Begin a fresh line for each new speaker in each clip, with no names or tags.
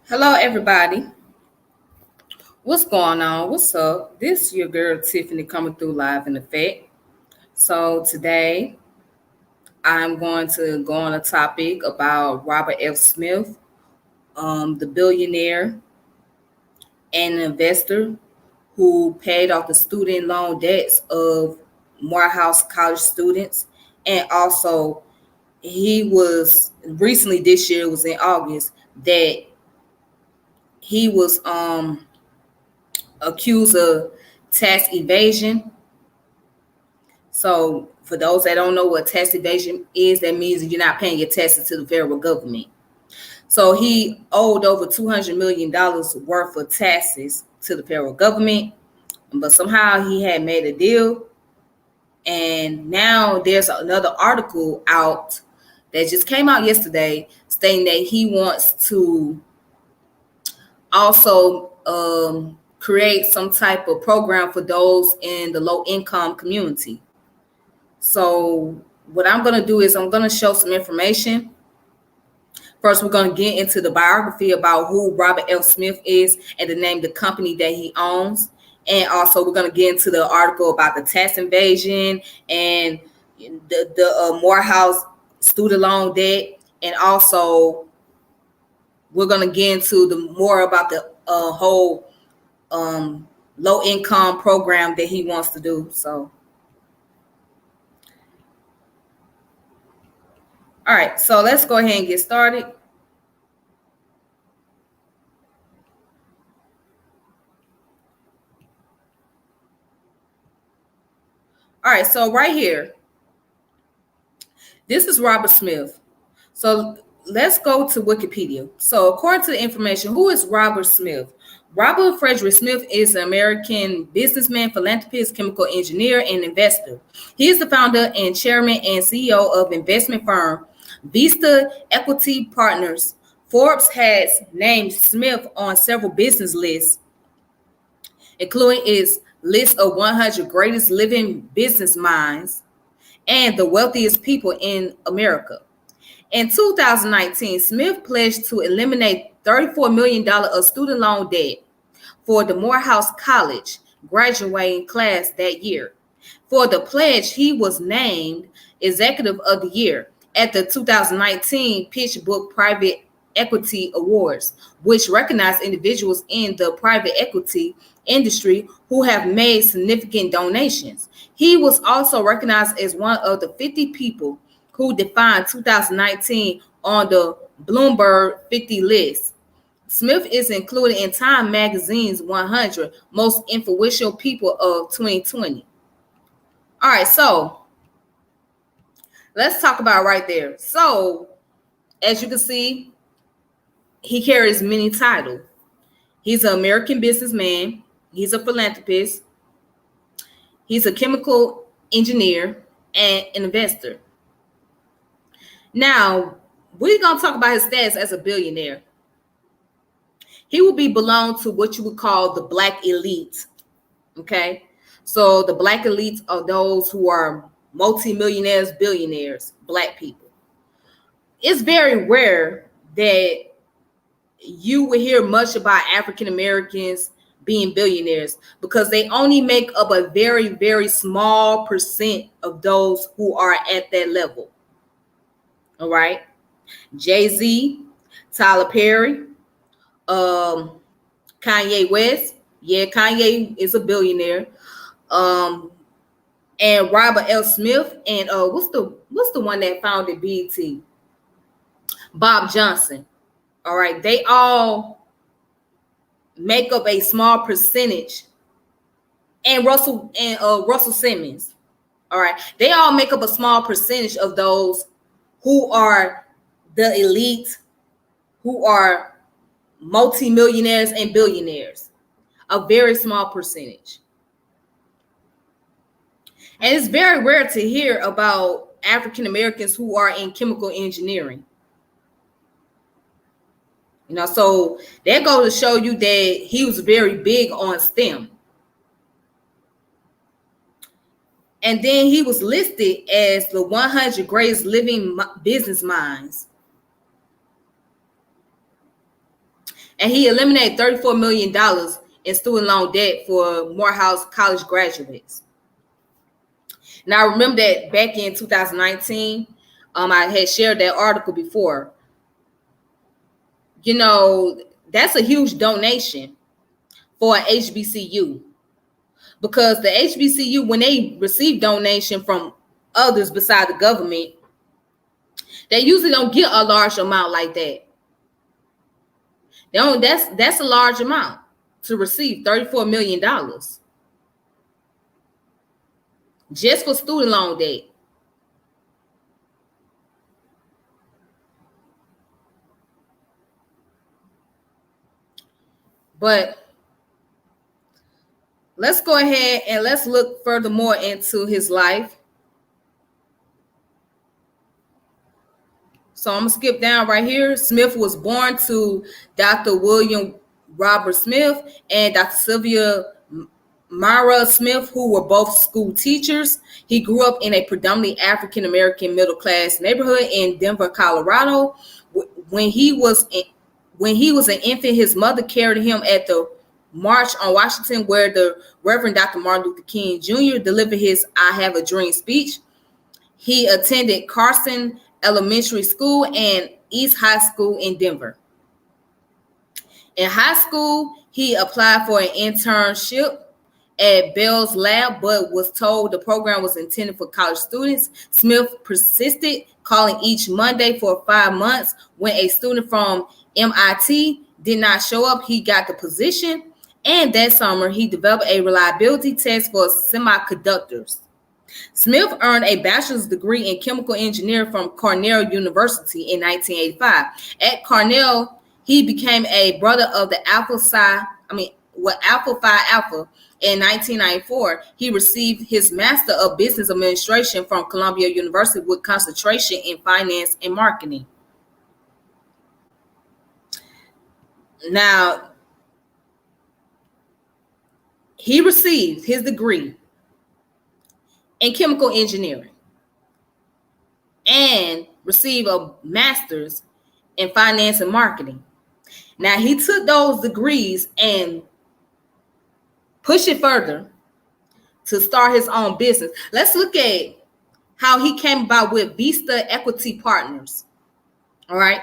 Hello, everybody. What's going on? What's up? This is your girl Tiffany coming through live in effect. So today I'm going to go on a topic about Robert F. Smith, the billionaire and investor who paid off the student loan debts of Morehouse college students, and also he was recently this year, it was in August, that he was accused of tax evasion. So for those that don't know what tax evasion is, that means you're not paying your taxes to the federal government. So he owed over $200 million worth of taxes to the federal government, but somehow he had made a deal. And now there's another article out that just came out yesterday stating that he wants to also create some type of program for those in the low income community. So what I'm going to do is I'm going to show some information. First, we're going to get into the biography about who Robert L. Smith is and the name of the company that he owns. And also, we're going to get into the article about the tax invasion and the Morehouse student loan debt. And also, we're going to get into the more about the whole low income program that he wants to do. So, all right, so let's go ahead and get started. All right, so right here, this is Robert Smith. So let's go to Wikipedia. So according to the information, who is Robert Smith? Robert Frederick Smith is an American businessman, philanthropist, chemical engineer, and investor. He is the founder and chairman and CEO of investment firm Vista Equity Partners. Forbes has named Smith on several business lists, including its list of 100 greatest living business minds and the wealthiest people in America. In 2019, Smith pledged to eliminate $34 million of student loan debt for the Morehouse College graduating class that year. For the pledge, he was named Executive of the Year at the 2019 PitchBook Private Equity Awards, which recognize individuals in the private equity industry who have made significant donations. He was also recognized as one of the 50 people who defined 2019 on the Bloomberg 50 list. Smith is included in Time Magazine's 100 Most Influential People of 2020. All right, so let's talk about right there. So, as you can see, he carries many titles. He's an American businessman. He's a philanthropist. He's a chemical engineer and an investor. Now, we're going to talk about his status as a billionaire. He will belong to what you would call the Black elite. Okay. So the Black elite are those who are multimillionaires, billionaires, Black people. It's very rare that you will hear much about African Americans being billionaires because they only make up a very, very small percent of those who are at that level. All right. Jay-Z, Tyler Perry, Kanye West. Yeah, Kanye is a billionaire. And Robert L. Smith and what's the one that founded BET? Bob Johnson. All right, they all make up a small percentage. And Russell Simmons. All right, they all make up a small percentage of those who are the elite, who are multimillionaires and billionaires. A very small percentage. And it's very rare to hear about African Americans who are in chemical engineering. You know, so that goes to show you that he was very big on STEM. And then he was listed as the 100 greatest living business minds. And he eliminated $34 million in student loan debt for Morehouse college graduates. Now, I remember that back in 2019, I had shared that article before. You know, that's a huge donation for an HBCU, because the HBCU, when they receive donation from others beside the government, they usually don't get a large amount like that. They don't, that's a large amount to receive, $34 million just for student loan debt. But let's go ahead and let's look furthermore into his life. So I'm going to skip down right here. Smith was born to Dr. William Robert Smith and Dr. Sylvia Myra Smith, who were both school teachers. He grew up in a predominantly African-American middle-class neighborhood in Denver, Colorado. When he was an infant, his mother carried him at the March on Washington, where the Reverend Dr. Martin Luther King Jr. delivered his "I Have a Dream" speech. He attended Carson Elementary School and East High School in Denver. In high school, he applied for an internship at Bell's Lab, but was told the program was intended for college students. Smith persisted, calling each Monday for 5 months. When a student from MIT did not show up, he got the position. And that summer, he developed a reliability test for semiconductors. Smith earned a bachelor's degree in chemical engineering from Cornell University in 1985. At Cornell, he became a brother of the Alpha Phi Alpha. In 1994, he received his Master of Business Administration from Columbia University with concentration in finance and marketing. Now, he received his degree in chemical engineering and received a master's in finance and marketing. Now, he took those degrees and pushed it further to start his own business. Let's look at how he came about with Vista Equity Partners. All right.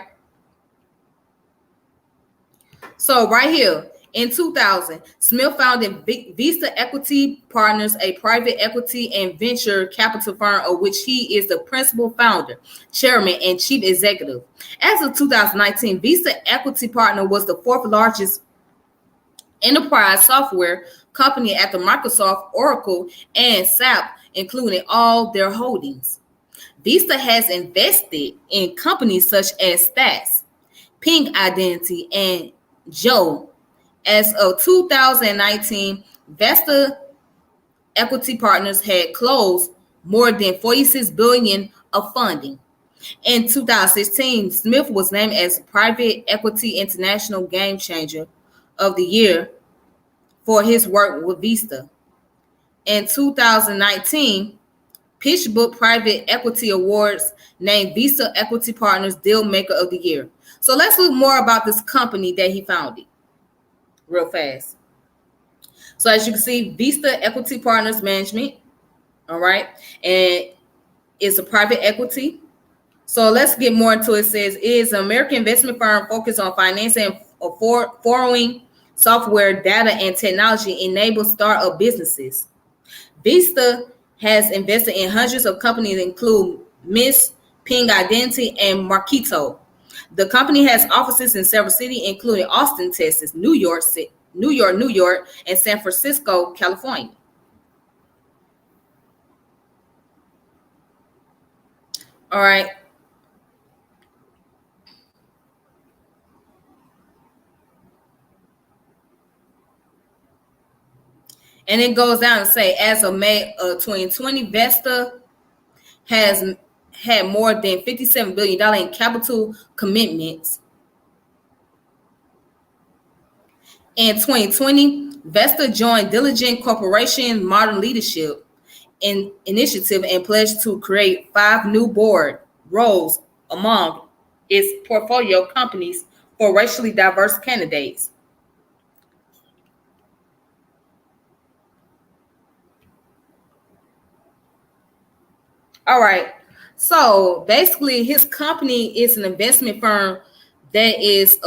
So right here, in 2000, Smith founded Vista Equity Partners, a private equity and venture capital firm of which he is the principal founder, chairman, and chief executive. As of 2019, Vista Equity Partner was the fourth largest enterprise software company after Microsoft, Oracle, and SAP, including all their holdings. Vista has invested in companies such as Stats, Ping Identity, and Joe. As of 2019, Vista Equity Partners had closed more than $46 billion of funding. In 2016, Smith was named as Private Equity International Game Changer of the Year for his work with Vista. In 2019, PitchBook Private Equity Awards named Vista Equity Partners Deal Maker of the Year. So let's look more about this company that he founded real fast. So as you can see, Vista Equity Partners Management, all right, and it's a private equity. So let's get more into it. It says it is an American investment firm focused on financing and borrowing software, data, and technology enable startup businesses. Vista has invested in hundreds of companies, include Miss, Ping Identity, and Marketo. The company has offices in several cities, including Austin, Texas, New York, and San Francisco, California. All right. And it goes down and say, as of May of 2020, Vista has had more than $57 billion in capital commitments. In 2020, Vesta joined Diligent Corporation Modern Leadership Initiative and pledged to create 5 new board roles among its portfolio companies for racially diverse candidates. All right. So basically, his company is an investment firm that is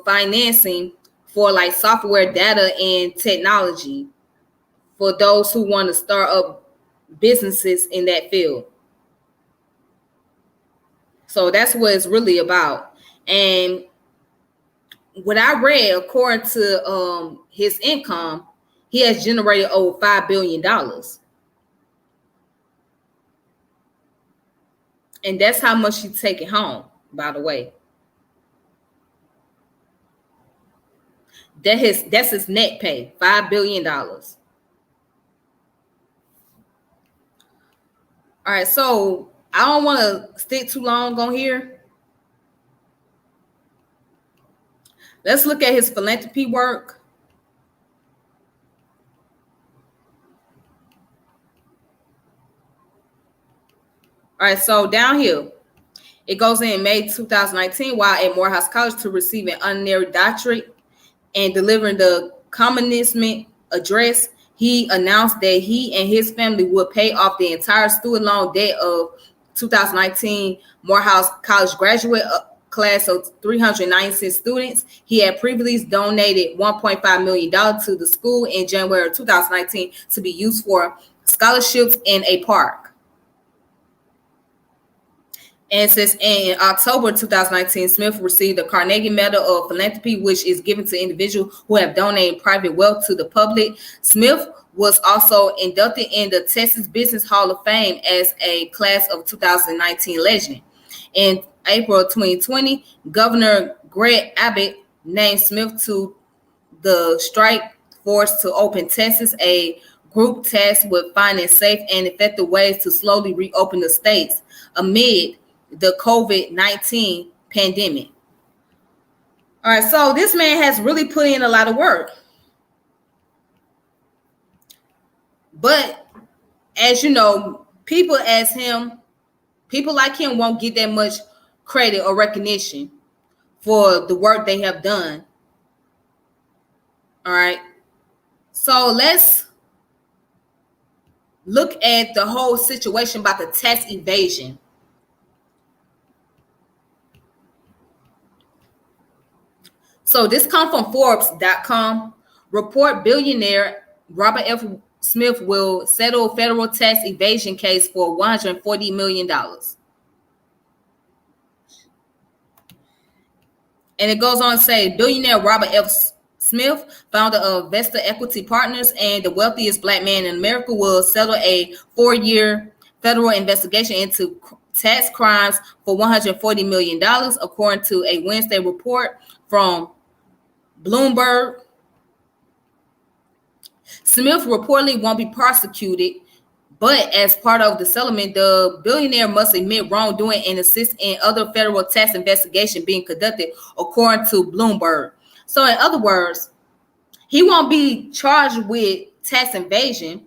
financing for like software, data, and technology for those who want to start up businesses in that field. So that's what it's really about. And what I read, according to his income, he has generated over $5 billion, and that's how much he's taking home. By the way, that's his net pay, $5 billion. All right, so I don't want to stick too long on here. Let's look at his philanthropy work. All right, so down here, it goes in May 2019 while at Morehouse College to receive an honorary doctorate and delivering the commencement address. He announced that he and his family would pay off the entire student loan debt of 2019 Morehouse College graduate class of 396 students. He had previously donated $1.5 million to the school in January of 2019 to be used for scholarships in a park. And since in October 2019, Smith received the Carnegie Medal of Philanthropy, which is given to individuals who have donated private wealth to the public. Smith was also inducted in the Texas Business Hall of Fame as a class of 2019 legend. In April 2020, Governor Greg Abbott named Smith to the strike force to open Texas, a group tasked with finding safe and effective ways to slowly reopen the states amid the COVID-19 pandemic. All right, so this man has really put in a lot of work. But as you know, people like him won't get that much credit or recognition for the work they have done. All right. So let's look at the whole situation about the tax evasion. So this comes from Forbes.com. Report billionaire Robert F. Smith will settle federal tax evasion case for $140 million. And it goes on to say, billionaire Robert F. Smith, founder of Vesta Equity Partners and the wealthiest black man in America, will settle a 4-year federal investigation into tax crimes for $140 million, according to a Wednesday report from Bloomberg. Smith reportedly won't be prosecuted, but as part of the settlement, the billionaire must admit wrongdoing and assist in other federal tax investigation being conducted, according to Bloomberg. So in other words, he won't be charged with tax evasion.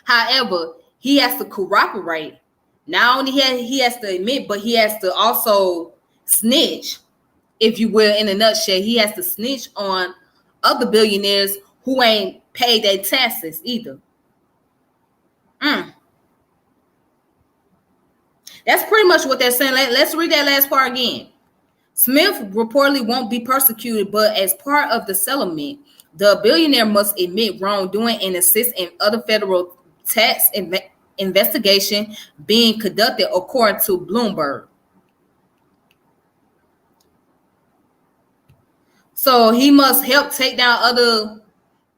However, he has to cooperate. Not only he has to admit, but he has to also snitch, if you will. In a nutshell, he has to snitch on other billionaires who ain't paid their taxes either. That's pretty much what they're saying. Let's read that last part again. Smith reportedly won't be persecuted, but as part of the settlement, the billionaire must admit wrongdoing and assist in other federal tax investigation being conducted, according to Bloomberg. So he must help take down other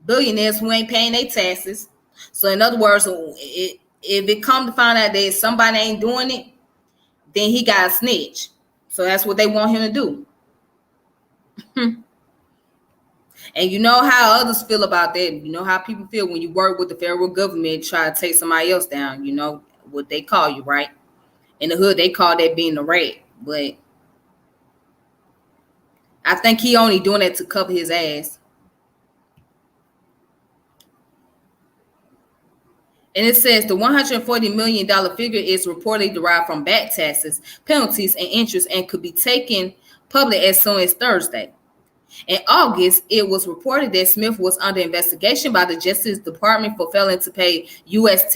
billionaires who ain't paying their taxes. So in other words, if it come to find out that somebody ain't doing it, then he got to snitch. So that's what they want him to do. And you know how others feel about that. You know how people feel when you work with the federal government, try to take somebody else down. You know what they call you, right? In the hood, they call that being a rat. But I think he only doing that to cover his ass. And it says the $140 million figure is reportedly derived from back taxes, penalties, and interest, and could be taken public as soon as Thursday. In August, it was reported that Smith was under investigation by the Justice Department for failing to pay U.S.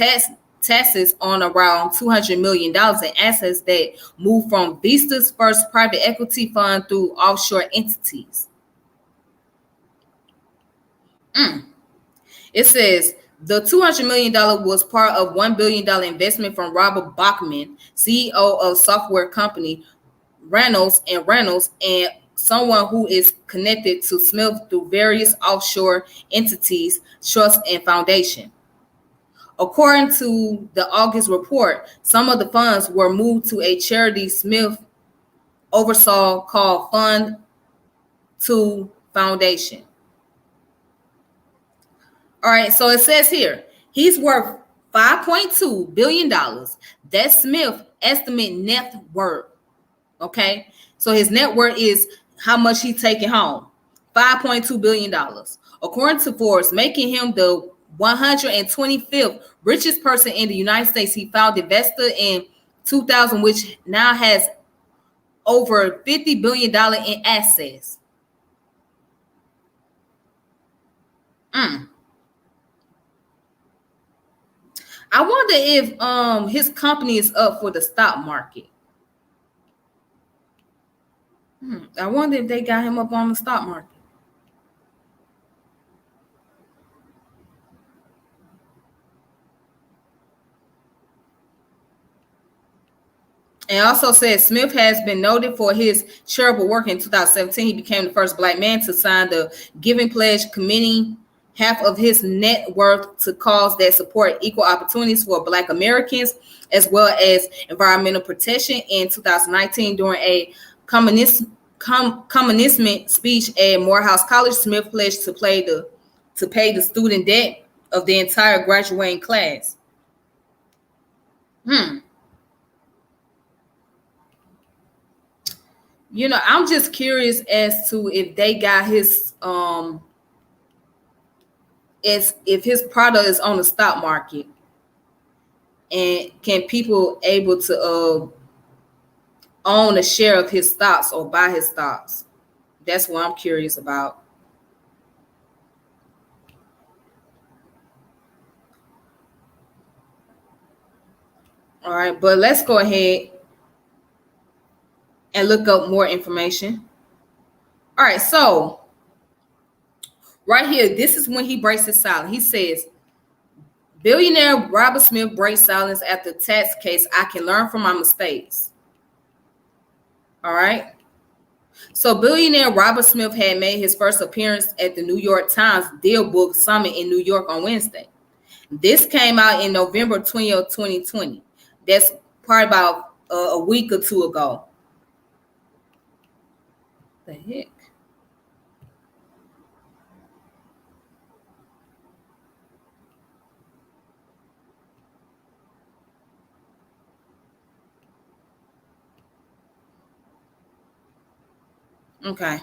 taxes on around $200 million in assets that moved from Vista's first private equity fund through offshore entities. It says the $200 million was part of $1 billion investment from Robert Bachman, CEO of software company Reynolds and someone who is connected to Smith through various offshore entities, trusts, and foundation. According to the August report, some of the funds were moved to a charity Smith oversaw called Fund 2 Foundation. All right, so it says here, he's worth $5.2 billion. That's Smith's estimate net worth. Okay, so his net worth is how much he's taking home, $5.2 billion. According to Forbes, making him the 125th richest person in the United States. He found investor in 2000, which now has over $50 billion in assets. I wonder if his company is up for the stock market. I wonder if they got him up on the stock market. And also says Smith has been noted for his charitable work. In 2017, he became the first Black man to sign the Giving Pledge, committing half of his net worth to cause that support equal opportunities for Black Americans, as well as environmental protection. In 2019, during a commencement speech at Morehouse College, Smith pledged to pay the student debt of the entire graduating class. I'm just curious as to if they got his if his product is on the stock market, and can people able to own a share of his stocks or buy his stocks. That's what I'm curious about. All right, but let's go ahead and look up more information. All right, so right here, this is when he breaks his silence. He says, billionaire Robert Smith breaks silence after tax case. I can learn from my mistakes. All right. So billionaire Robert Smith had made his first appearance at the New York Times Deal Book Summit in New York on Wednesday. This came out in November 20th, 2020. That's probably about a week or two ago. The heck? Okay.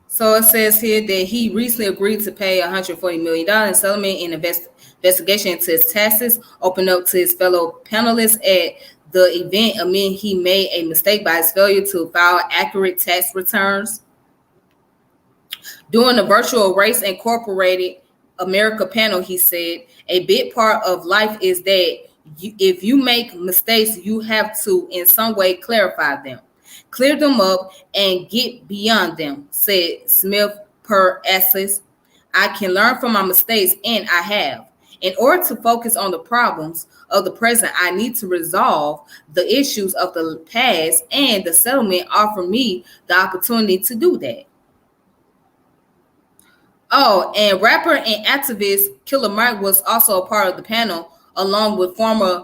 So it says here that he recently agreed to pay $140 million in settlement in investigation into his taxes, opened up to his fellow panelists at the event amid he made a mistake by his failure to file accurate tax returns. During the virtual Race Incorporated America panel, he said, a big part of life is that if you make mistakes, you have to in some way clarify them, clear them up, and get beyond them, said Smith per Access. I can learn from my mistakes, and I have. In order to focus on the problems of the present, I need to resolve the issues of the past, and the settlement offered me the opportunity to do that. Oh, and rapper and activist Killer Mike was also a part of the panel, along with former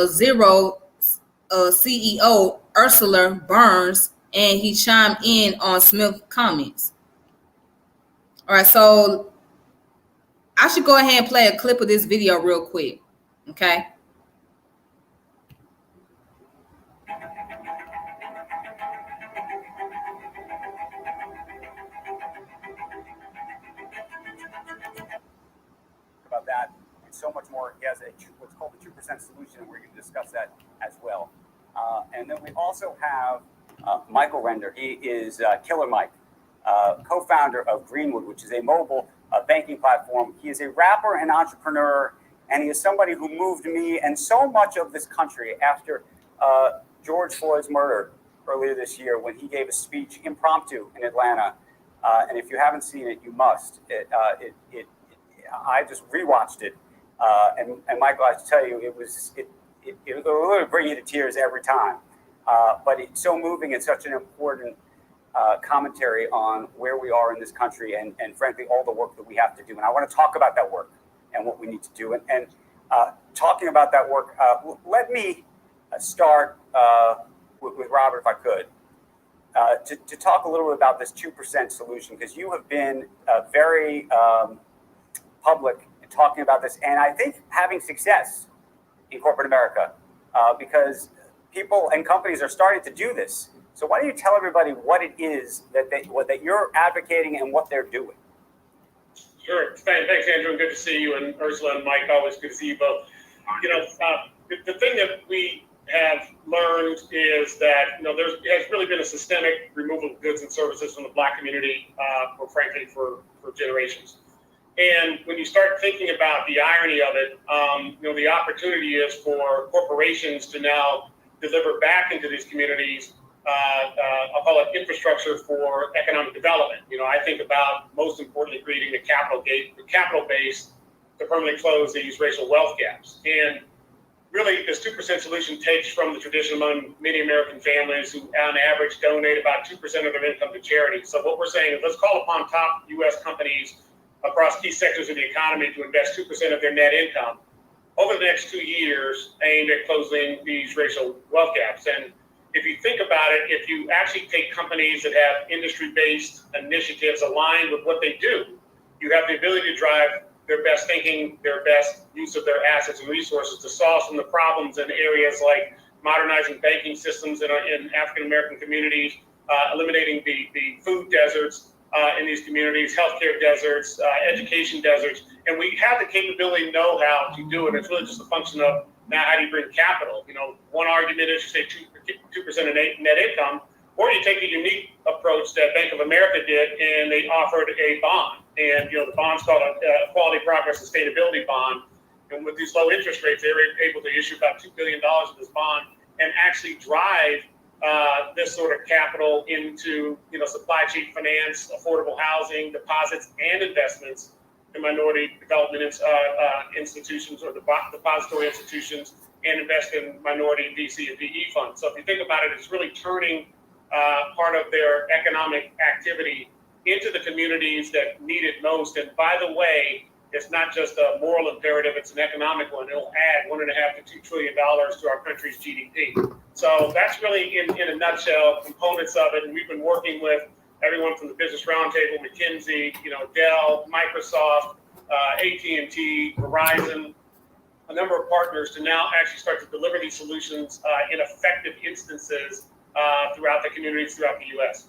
Zero CEO Ursula Burns, and he chimed in on Smith's comments. All right, so I should go ahead and play a clip of this video real quick, okay?
About that and so much more. He has what's called the 2% Solution, and we're going to discuss that as well. And then we also have Michael Render. He is Killer Mike, co-founder of Greenwood, which is a mobile banking platform. He is a rapper and entrepreneur, and he is somebody who moved me and so much of this country after George Floyd's murder earlier this year, when he gave a speech impromptu in Atlanta. And if you haven't seen it, you must. I just rewatched it, and Michael, I have to tell you, it will literally bring you to tears every time. But it's so moving and such an important commentary on where we are in this country, and frankly, all the work that we have to do. And I want to talk about that work and what we need to do. And talking about that work, let me start with Robert, if I could, to talk a little bit about this 2% solution, because you have been very public in talking about this, and I think having success in corporate America, because people and companies are starting to do this. So why don't you tell everybody what it is that you're advocating and what they're doing?
Sure. Thanks, Andrew, and good to see you. And Ursula and Mike, always good to see you both. The thing that we have learned is that there has really been a systemic removal of goods and services from the Black community, for generations. And when you start thinking about the irony of it, the opportunity is for corporations to now deliver back into these communities. I'll call it infrastructure for economic development. I think about, most importantly, creating the capital base to permanently close these racial wealth gaps. And really, this 2% solution takes from the tradition among many American families who, on average, donate about 2% of their income to charity. So what we're saying is, let's call upon top U.S. companies across key sectors of the economy to invest 2% of their net income over the next 2 years, aimed at closing these racial wealth gaps. And if you think about it, if you actually take companies that have industry-based initiatives aligned with what they do, you have the ability to drive their best thinking, their best use of their assets and resources to solve some of the problems in areas like modernizing banking systems in African-American communities, eliminating the food deserts in these communities, healthcare deserts, education deserts. And we have the capability, know-how to do it. It's really just a function of now how do you bring capital? One argument is you say 2% of net income, or you take a unique approach that Bank of America did, and they offered a bond. And the bond's called a Quality Progress Sustainability Bond. And with these low interest rates, they were able to issue about $2 billion of this bond and actually drive this sort of capital into supply chain finance, affordable housing, deposits, and investments in minority development institutions or depository institutions, and invest in minority VC and PE funds. So if you think about it, it's really turning part of their economic activity into the communities that need it most. And by the way, it's not just a moral imperative, it's an economic one. It'll add $1.5 to $2 trillion to our country's GDP. So that's really, in a nutshell, components of it. And we've been working with everyone from the Business Roundtable, McKinsey, Dell, Microsoft, AT&T, Verizon, a number of partners to now actually start to deliver these solutions in effective instances throughout the communities throughout the U.S.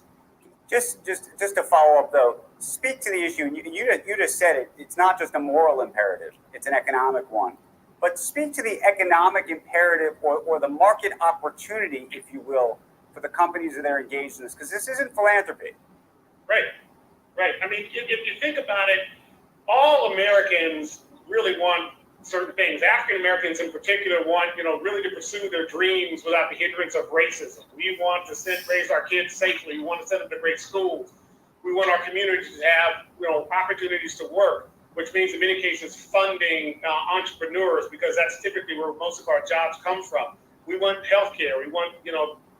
Just to follow up, though, speak to the issue. You just said it. It's not just a moral imperative. It's an economic one. But speak to the economic imperative or the market opportunity, if you will, for the companies that are engaged in this, because this isn't philanthropy.
Right. I mean, if you think about it, all Americans really want certain things. African Americans in particular want, really to pursue their dreams without the hindrance of racism. We want to raise our kids safely. We want to send them to great schools. We want our communities to have, opportunities to work, which means in many cases funding entrepreneurs, because that's typically where most of our jobs come from. We want healthcare. We want,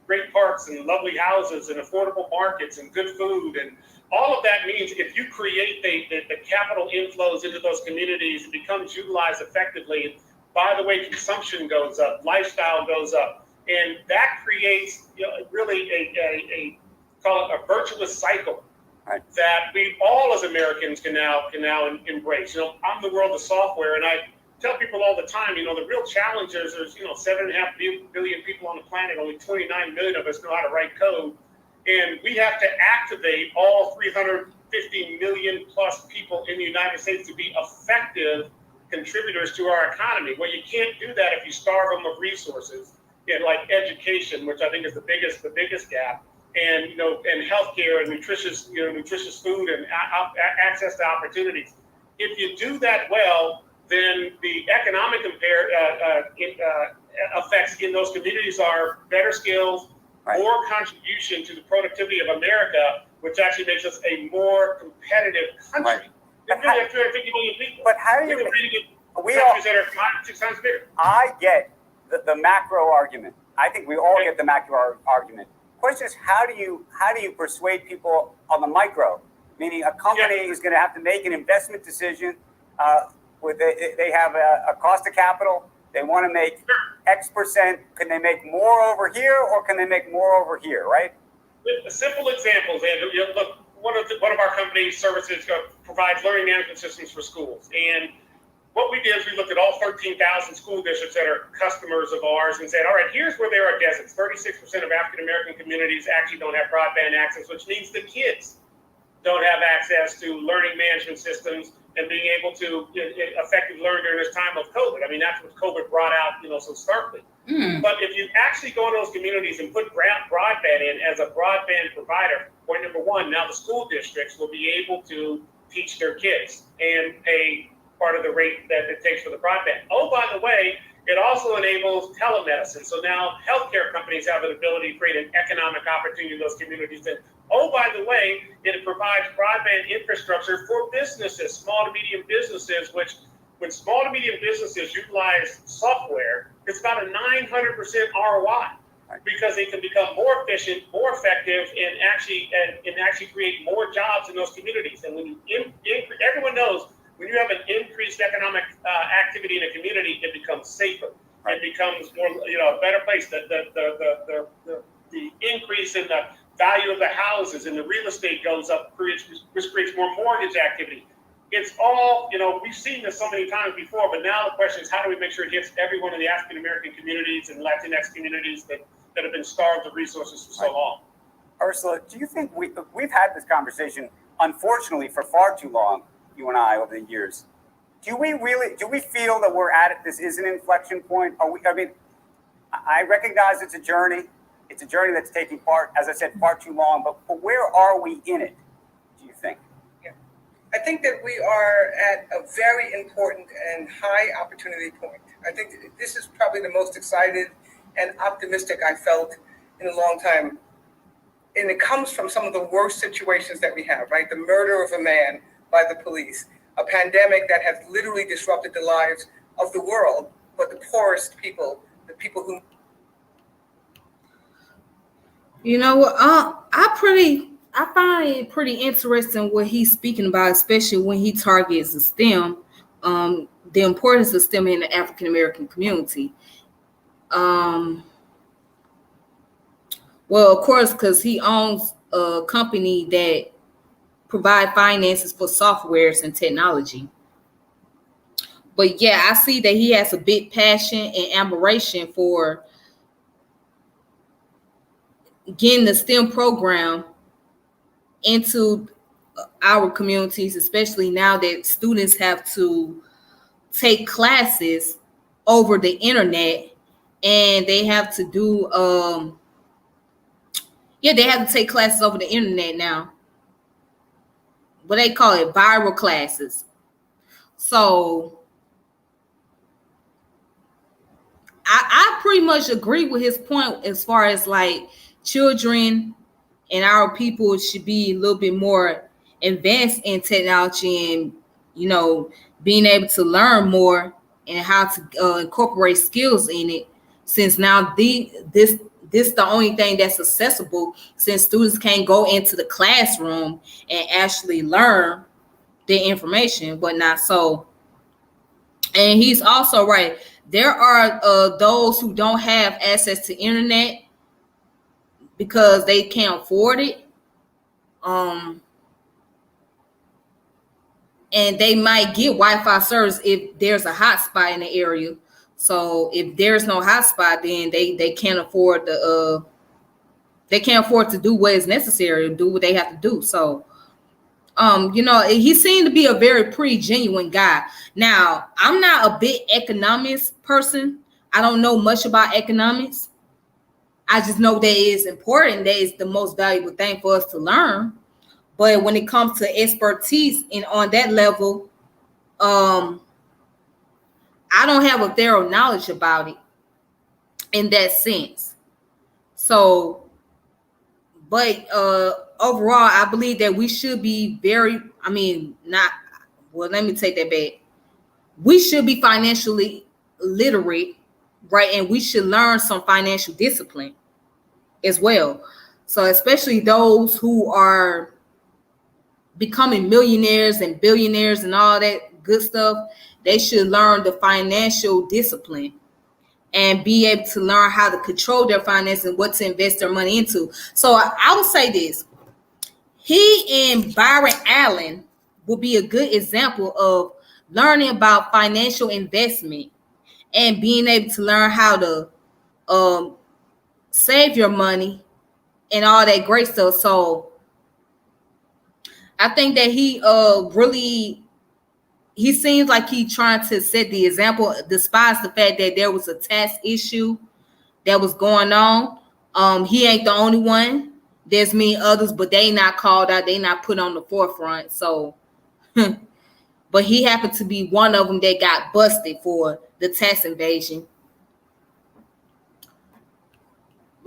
great parks and lovely houses and affordable markets and good food. And all of that means if you create the capital inflows into those communities, it becomes utilized effectively. By the way, consumption goes up, lifestyle goes up, and that creates really a call it a virtuous cycle. Right. That we all as Americans can now embrace. I'm the world of software, and I tell people all the time, the real challenge is there's 7.5 billion people on the planet, only 29 million of us know how to write code, and we have to activate all 350 million plus people in the United States to be effective contributors to our economy. Well, you can't do that if you starve them of resources in like education, which I think is the biggest gap, and and healthcare and nutritious food and access to opportunities. If you do that well, then the economic effects in those communities are better skills, more contribution to the productivity of America, which actually makes us a more competitive country. We have 250 million people.
But how do you?
Countries that are 5 to 6 times bigger.
I get the macro argument. I think we all get the macro argument. Question is, how do you persuade people on the micro? Meaning, a company is going to have to make an investment decision. They have a cost of capital. They want to make X percent. Can they make more over here, or can they make more over here? Right.
Simple examples, Andrew. Look, one of our company's services provides learning management systems for schools, and what we did is we looked at all 13,000 school districts that are customers of ours and said, all right, here's where there are deserts. 36% of African-American communities actually don't have broadband access, which means the kids don't have access to learning management systems and being able to effectively learn during this time of COVID. I mean, that's what COVID brought out, so starkly. But if you actually go in those communities and put broadband in as a broadband provider, point number one, now the school districts will be able to teach their kids and pay part of the rate that it takes for the broadband. Oh, by the way, it also enables telemedicine. So now healthcare companies have an ability to create an economic opportunity in those communities. And oh, by the way, it provides broadband infrastructure for businesses, small to medium businesses, which when small to medium businesses utilize software, it's about a 900% ROI because they can become more efficient, more effective, and actually create more jobs in those communities. And when you everyone knows, when you have an increased economic activity in a community, it becomes safer. It becomes more, a better place. The increase in the value of the houses and the real estate goes up, which creates more mortgage activity. It's all, we've seen this so many times before, but now the question is, how do we make sure it hits everyone in the African American communities and Latinx communities that have been starved of resources for so long?
Ursula, do you think we've had this conversation, unfortunately, for far too long, you and I, over the years? Do we feel that we're at it? This is an inflection point. I recognize it's a journey. It's a journey that's taking part, as I said, far too long. But where are we in it, do you think?
Yeah, I think that we are at a very important and high opportunity point. I think this is probably the most excited and optimistic I felt in a long time. And it comes from some of the worst situations that we have, right? The murder of a man by the police, a pandemic that has literally disrupted the lives of the world, but the poorest people, the people who...
I find it pretty interesting what he's speaking about, especially when he targets the STEM, the importance of STEM in the African American community. Well, of course, because he owns a company that provide finances for softwares and technology. But yeah, I see that he has a big passion and admiration for getting the STEM program into our communities, especially now that students have to take classes over the internet, and they have to do they have to take classes over the internet now. What they call it, viral classes. So I pretty much agree with his point as far as like children and our people should be a little bit more advanced in technology and, being able to learn more and how to incorporate skills in it, since now this the only thing that's accessible, since students can't go into the classroom and actually learn the information, but not so. And he's also right. There are those who don't have access to internet because they can't afford it. And they might get Wi-Fi service if there's a hotspot in the area. So if there's no hotspot, then they can't afford to do what is necessary, do what they have to do. So He seemed to be a very pretty genuine guy. Now, I'm not a big economics person. I don't know much about economics. I just know that it's important. That is the most valuable thing for us to learn. But when it comes to expertise and on that level, I don't have a thorough knowledge about it in that sense. So, but overall, I believe that we should be not, well, let me take that back. We should be financially literate, right? And we should learn some financial discipline as well. So, especially those who are becoming millionaires and billionaires and all that good stuff, they should learn the financial discipline and be able to learn how to control their finances and what to invest their money into. So I would say this. He and Byron Allen will be a good example of learning about financial investment and being able to learn how to save your money and all that great stuff. So I think that he seems like he's trying to set the example, despite the fact that there was a tax issue that was going on. He ain't the only one. There's many others, but they not called out. They not put on the forefront. So, but he happened to be one of them that got busted for the tax evasion.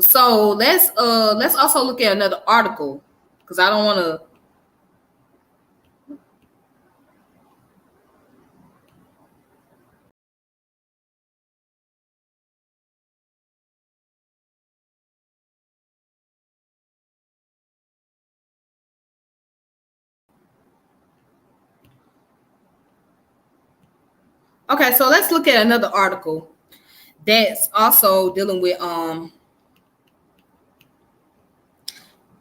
So let's also look at another article, because I don't want to. Okay, so let's look at another article that's also dealing with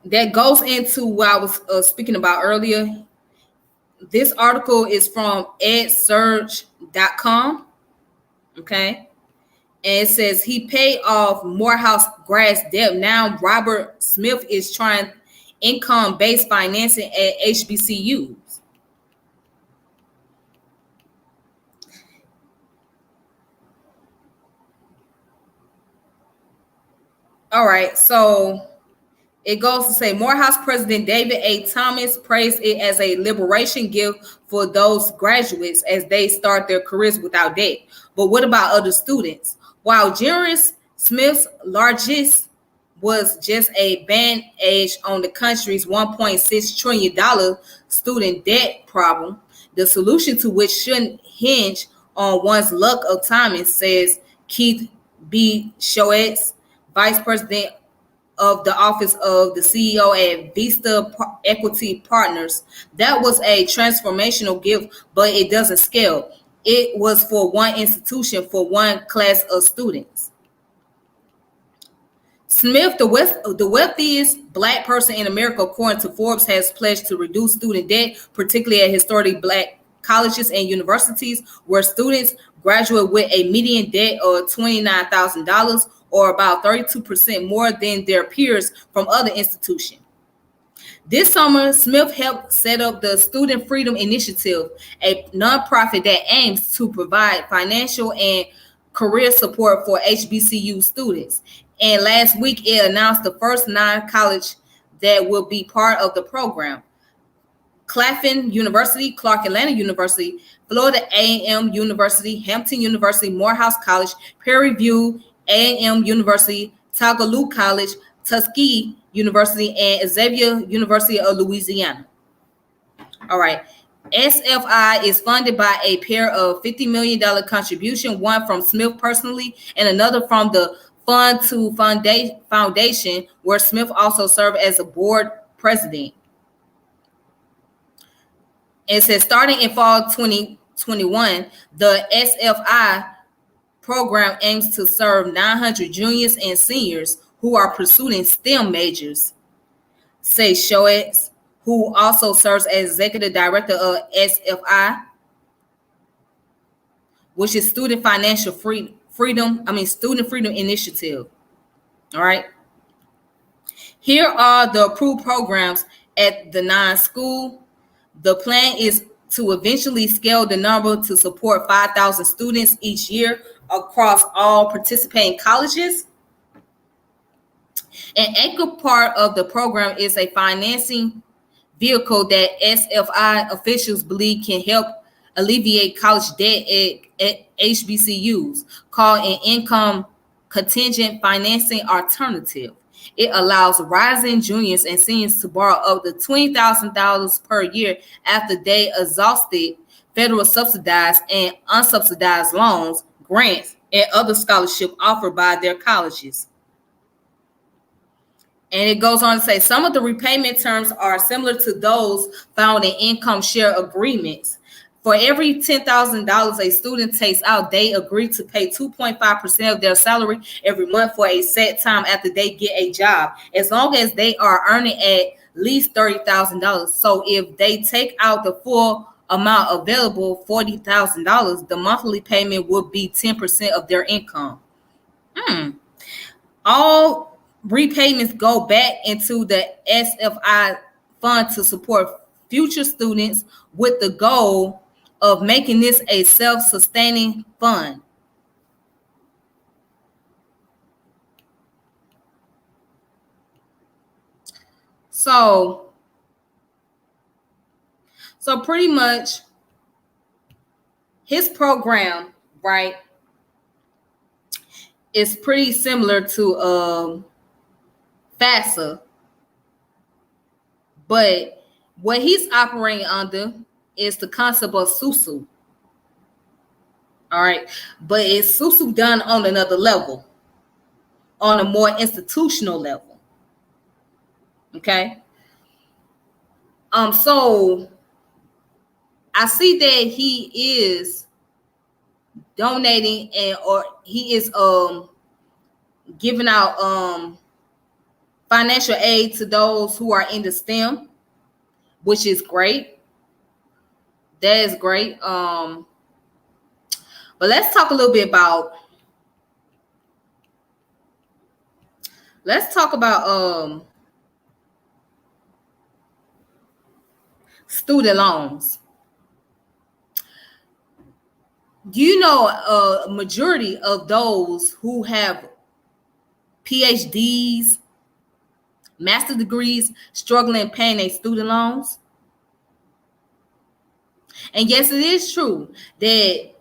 that goes into what I was speaking about earlier. This article is from edsurge.com. Okay. And it says he paid off Morehouse grads debt. Now Robert Smith is trying income-based financing at HBCUs. All right, so it goes to say Morehouse President David A. Thomas praised it as a liberation gift for those graduates as they start their careers without debt. But what about other students? While generous, Smith's largest was just a band-aid on the country's $1.6 trillion student debt problem, the solution to which shouldn't hinge on one's luck of timing, says Keith B. Shoetz, Vice President of the Office of the CEO at Vista Equity Partners. That was a transformational gift, but it doesn't scale. It was for one institution, for one class of students. Smith, the wealthiest Black person in America, according to Forbes, has pledged to reduce student debt, particularly at historically Black colleges and universities, where students graduate with a median debt of $29,000, or about 32% more than their peers from other institutions. This summer, Smith helped set up the Student Freedom Initiative, a nonprofit that aims to provide financial and career support for HBCU students. And last week, it announced the first non-college that will be part of the program. Claflin University, Clark Atlanta University, Florida A&M University, Hampton University, Morehouse College, Prairie View A&M University, Tougaloo College, Tuskegee University, and Xavier University of Louisiana. All right. SFI is funded by a pair of $50 million contribution, one from Smith personally and another from the Fund to Foundation, where Smith also served as a board president. It says starting in fall 2021, the SFI program aims to serve 900 juniors and seniors who are pursuing STEM majors, says Shoetz, who also serves as executive director of SFI, which is Student Freedom Initiative. All right. Here are the approved programs at the 9 school. The plan is to eventually scale the number to support 5,000 students each year across all participating colleges. An anchor part of the program is a financing vehicle that SFI officials believe can help alleviate college debt at HBCUs, called an income contingent financing alternative. It allows rising juniors and seniors to borrow up to $20,000 per year after they exhausted federal subsidized and unsubsidized loans, grants, and other scholarships offered by their colleges. And it goes on to say some of the repayment terms are similar to those found in income share agreements. For every $10,000 a student takes out, they agree to pay 2.5% of their salary every month for a set time after they get a job, as long as they are earning at least $30,000. So if they take out the full amount available, $40,000, the monthly payment would be 10% of their income. All repayments go back into the SFI fund to support future students, with the goal of making this a self-sustaining fund. So pretty much his program, right, is pretty similar to FAFSA, but what he's operating under is the concept of SUSU. All right, but it's SUSU done on another level, on a more institutional level. Okay. So I see that he is donating or he is giving out financial aid to those who are in the STEM, which is great. That is great. But let's talk a little bit about student loans. You know, a majority of those who have PhDs, master degrees, struggling paying their student loans. And yes, it is true that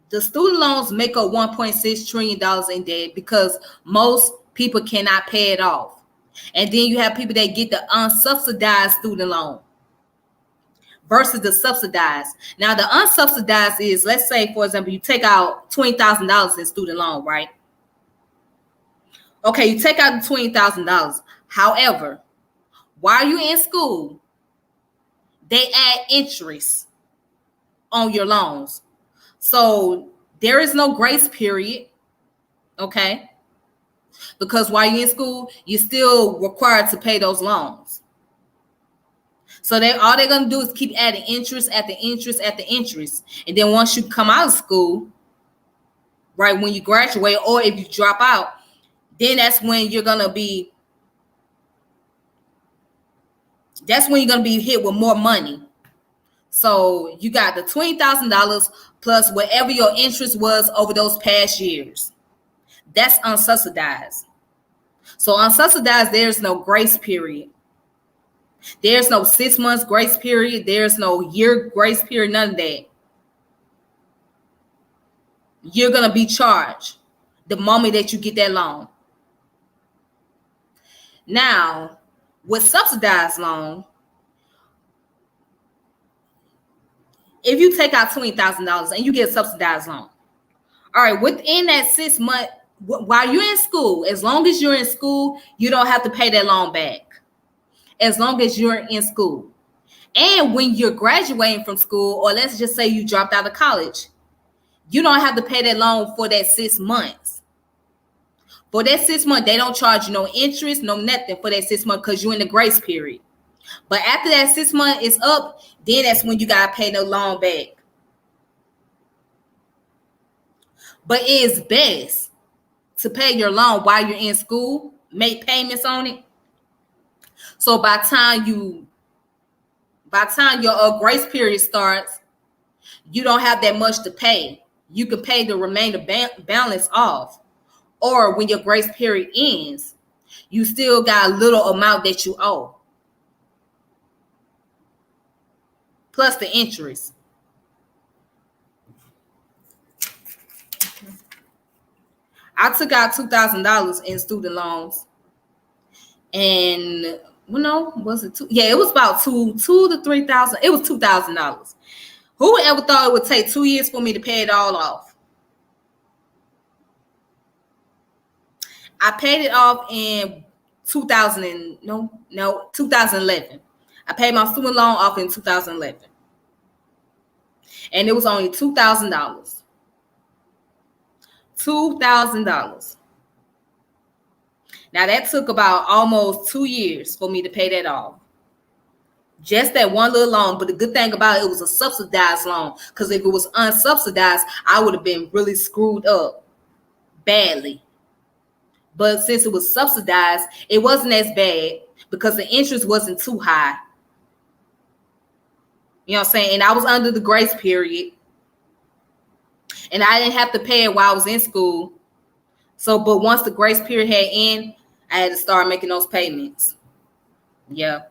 the student loans make up $1.6 trillion in debt because most people cannot pay it off. And then you have people that get the unsubsidized student loan versus the subsidized. Now, the unsubsidized is, let's say, for example, you take out $20,000 in student loan, right? Okay, you take out the $20,000. However, while you're in school, they add interest on your loans. So there is no grace period, okay? Because while you're in school, you're still required to pay those loans. So all they're gonna do is keep adding interest after interest after interest. And then once you come out of school, right, when you graduate, or if you drop out, then that's when you're gonna be hit with more money. So you got the $20,000 plus whatever your interest was over those past years. That's unsubsidized. So unsubsidized, there's no grace period. There's no 6 months grace period. There's no year grace period, none of that. You're going to be charged the moment that you get that loan. Now, with subsidized loan, if you take out $20,000 and you get a subsidized loan, all right, within that 6 months, while you're in school, as long as you're in school, you don't have to pay that loan back. As long as you're in school. And when you're graduating from school, or let's just say you dropped out of college, you don't have to pay that loan for that 6 months. For that 6 months, they don't charge you no interest, no nothing for that 6 months because you're in the grace period. But after that 6 months is up, then that's when you got to pay the loan back. But it's best to pay your loan while you're in school, make payments on it. So by the time by the time your grace period starts, you don't have that much to pay. You can pay the remainder balance off. Or when your grace period ends, you still got a little amount that you owe, plus the interest. I took out $2,000 in student loans, and was it two? Yeah, it was about two to 3,000. It was $2,000. Who ever thought it would take 2 years for me to pay it all off? I paid it off in 2011. I paid my student loan off in 2011, and it was only $2,000. $2,000. Now that took about almost 2 years for me to pay that off. Just that one little loan. But the good thing about it was a subsidized loan, because if it was unsubsidized, I would have been really screwed up badly. But since it was subsidized, it wasn't as bad because the interest wasn't too high. You know what I'm saying? And I was under the grace period, and I didn't have to pay it while I was in school. So, but once the grace period had ended, I had to start making those payments. Yeah.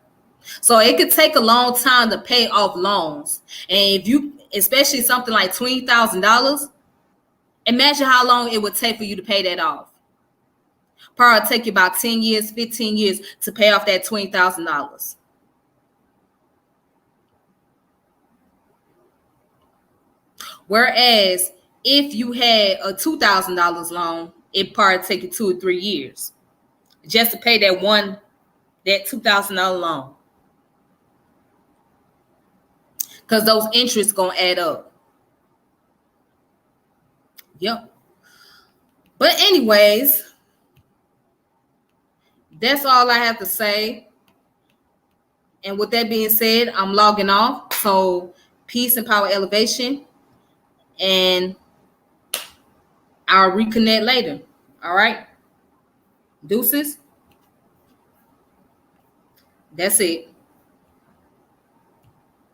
So it could take a long time to pay off loans. And if you, especially something like $20,000, imagine how long it would take for you to pay that off. Probably take you about 10 years, 15 years to pay off that $20,000. Whereas if you had a $2,000 loan, it probably take you 2 or 3 years just to pay that $2,000 loan. Because those interests gonna add up. Yep. But anyways, that's all I have to say. And with that being said, I'm logging off. So peace and power elevation. And I'll reconnect later. All right. Deuces. That's it.